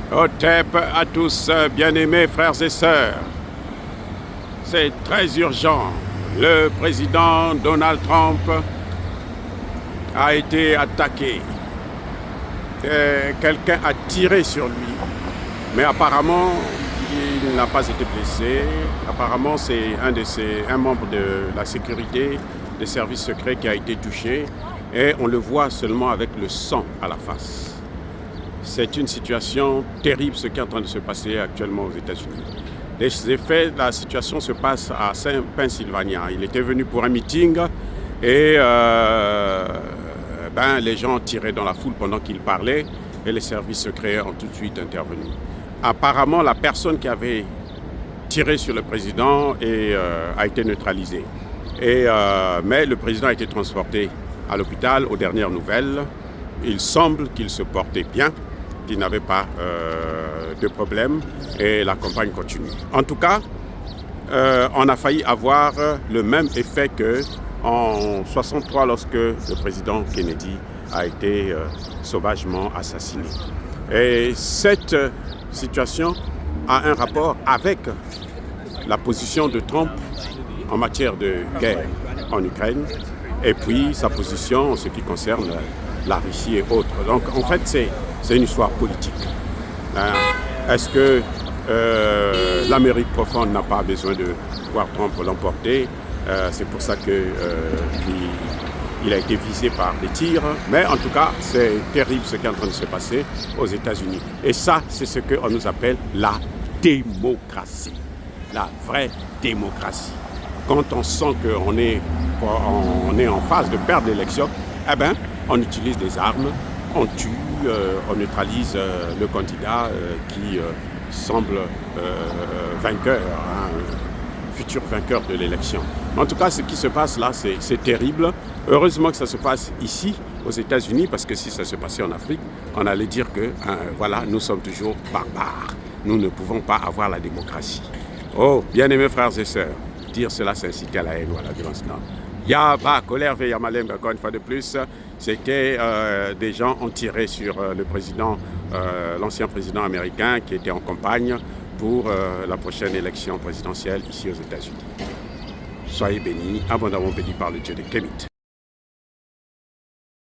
Hotep à tous, bien-aimés frères et sœurs. C'est très urgent. Le président Donald Trump a été attaqué. Quelqu'un a tiré sur lui. Mais apparemment, il n'a pas été blessé. Apparemment, c'est un membre de la sécurité des services secrets qui a été touché. Et on le voit seulement avec le sang à la face. C'est une situation terrible ce qui est en train de se passer actuellement aux États-Unis. Les effets de la situation se passent à Pennsylvania. Il était venu pour un meeting et les gens tiraient dans la foule pendant qu'il parlait et les services secrets ont tout de suite intervenu. Apparemment, la personne qui avait tiré sur le président a été neutralisée. Mais le président a été transporté à l'hôpital aux dernières nouvelles. Il semble qu'il se portait bien, qu'il n'avait pas de problème et la campagne continue. En tout cas, on a failli avoir le même effet qu'en 1963 lorsque le président Kennedy a été sauvagement assassiné. Et cette situation a un rapport avec la position de Trump en matière de guerre en Ukraine et puis sa position en ce qui concerne la Russie et autres. Donc en fait, c'est une histoire politique. Est-ce que l'Amérique profonde n'a pas besoin de voir Trump l'emporter? C'est pour ça qu'il a été visé par des tirs. Mais en tout cas, c'est terrible ce qui est en train de se passer aux États-Unis. Et ça, c'est ce qu'on nous appelle la démocratie. La vraie démocratie. Quand on sent qu'on est en phase de perdre l'élection, on utilise des armes, on tue, on neutralise le candidat qui semble vainqueur, futur vainqueur de l'élection. En tout cas, ce qui se passe là, c'est terrible. Heureusement que ça se passe ici, aux États-Unis, parce que si ça se passait en Afrique, on allait dire que, nous sommes toujours barbares. Nous ne pouvons pas avoir la démocratie. Oh, bien-aimés frères et sœurs, dire cela, c'est inciter à la haine ou à la violence. Non. Yaba, colère, Yamalem, encore une fois de plus, c'était des gens ont tiré sur le président, l'ancien président américain qui était en campagne pour la prochaine élection présidentielle ici aux États-Unis. Soyez bénis, abondamment bénis par le Dieu de Kémit.